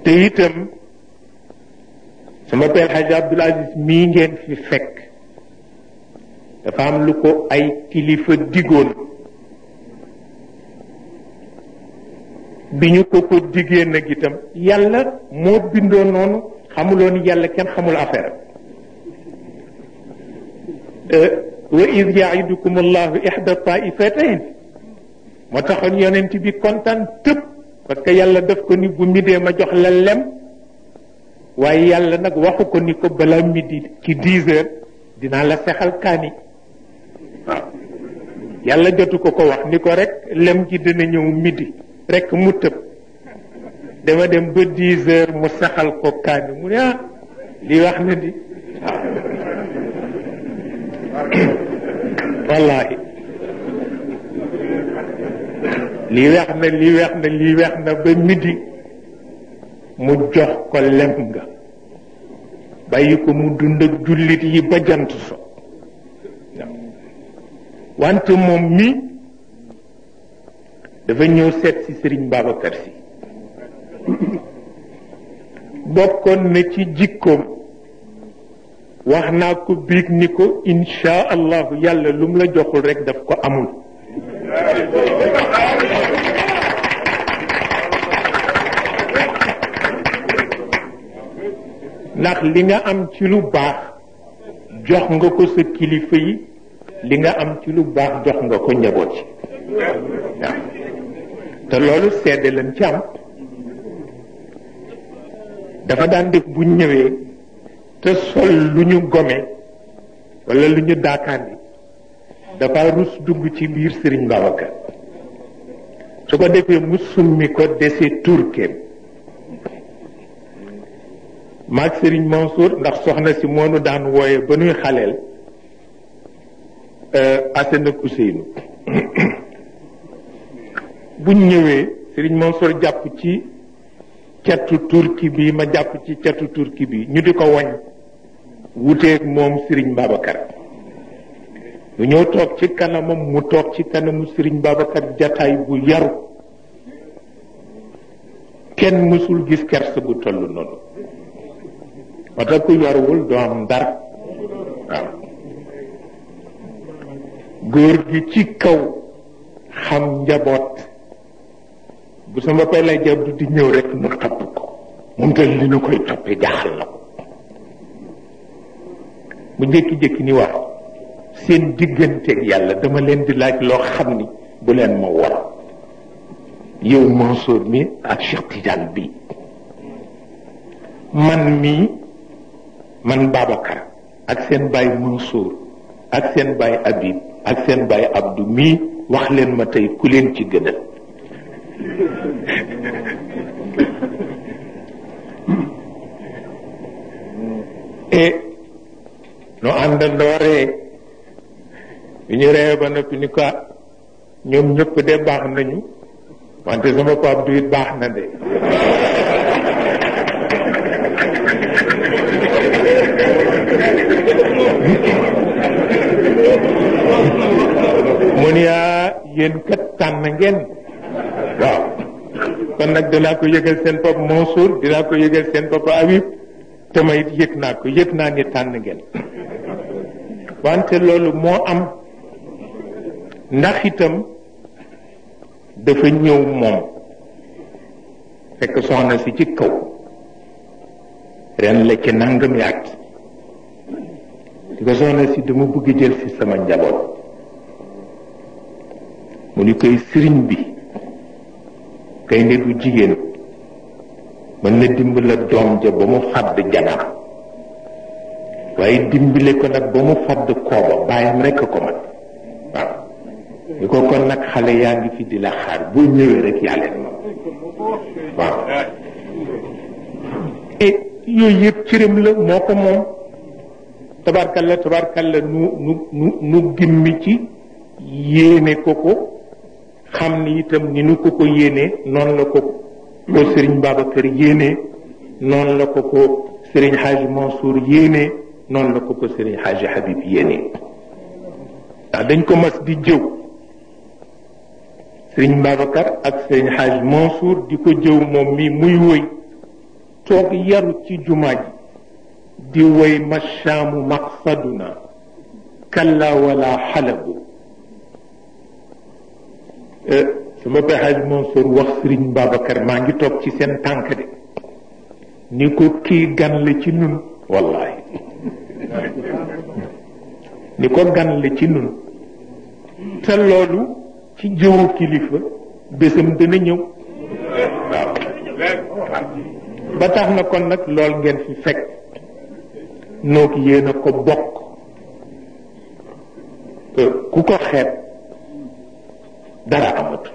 te itam sama père Hadj Abdoul Aziz mii ngeen fi fekk dafa am lu ko ay kilifa digoon bi ñu ko diggee nag itam yàlla moo bindoo noonu xamuloon yàlla kenn xamul affaire wa id yaidukum allahu ihda taifatayn moo taxoon yonent bi kontaan tëb parce que yàlla daf ko ni bu midee ma jox la lem waaye yàlla nag waxu ko ni ko balaa midi ci 10 heures dinaa la sexal kaani waaw yàlla jotu ko wax ni ko rek lem ji dina ñëw midi rek mu tëb dama dem ba 10 heures mu saxal ko kaani mu ne lii wax na di wallahi lii weex na ba midi mu jox ko lem nga bàyyi ko mu dund ak jullit yi ba jant so wante moom mi dafa ñëw seet si Serigne Babacar Sy bokkoon na ci jikkoom wax naa ko biig ni ko insha allahu yàlla lu mu la joxul rek daf ko amul ndax li nga am ci lu baax jox nga ko sa kilifa yi li nga am ci lu baax jox nga ko njaboot ci waaw te loolu seede lañ ci am dafa daan def bu ñëwee te sol lu ñu gome wala lu ñu daakaandi dafa rus dugg ci biir Serigne Babacar su ko defee mu summi ko dese turkeem maag Serigne Mansour ndax soxna si moonu daan wooye ba nuy xaleel Assane ak Ousseynou buñ ñëwee Serigne Mansour jàpp ci catu turki bi ma jàpp ci catu turki bi ñu di ko wañ wuteeg moom Serigne Babacar ñu ñëw toog ci kanamam mu toog ci kanamu Serigne Babacar jataay bu yaru kenn mësul gis kersa bu toll noonu moo tax ku yaruwul doo am dara waaw góor gi ci kaw xam njaboot bu sama pay lay jab di ñëw rek mu topp ko moom tal li nu koy toppee jaaxal na ko mu jékki-jékki ni wax seen digganteeg yàlla dama leen di laaj loo xam ni bu leen ma war yow Mansour mi ak Cheikh Tidiane bi man Babacar ak seen baay Mansour ak seen baay Habib ak seen baay Abdou mii wax leen ma tey ku leen ci gënal et nu àndandoo ree bi ñu ree ba noppi ni ko ñoom ñëpp de baax nañu wante sama pap du it baax na de mu ni yéen kat tànn ngeen waaw kon nag dinaa ko yëgal seen papa Mansour dinaa ko yëgal seen papa Habib te ma it yëg naa ni tànn ngeen wante loolu moo am ndax itam dafa ñëw moom fekk soxna si ci kaw ren la ci nangam yaat di ko soxna si dama bëgg jël si sama njaboot mu ni koy sëriñ bi kay ne du jigéen mën na dimbala doom ja ba mu fàdd jabar waaye dimbale ko nag ba mu fàdd kooba bàyyam rekk ko man waaw ñu ko kon nag xale yaa ngi fi di la xaar boo ñëwee rek yaa leen moom waaw et yooyu yëpp cëram la moo ko moom tabarkalla nu gimmi ci yéene ko xam ni itam ni nu ko yéenee noonu la ko Serigne Babacar yéenee noonu la ko Serigne Hadji Mansour yéenee noonu la ko Serigne Hadji Habib yéenee ndax dañ ko mas di jëw Serigne Babacar ak Serigne Hadji Mansour di ko jëw moom mi muy wëy toog yaru ci jumaa ji di woy mashaamu maqsaduna kalla wala xalabu sama pexaaj Mansour wax Sëriñ Babacar maa ngi toog ci seen tànk de ni ko kii gan la ci nun wallahi ni ko gan la ci nun te loolu ci jëwu kilifa bésam dana ñëw waaw ba tax na kon nag lool ngeen fi fekk noog yéen a ko bokk ku ko xeeb dara amatu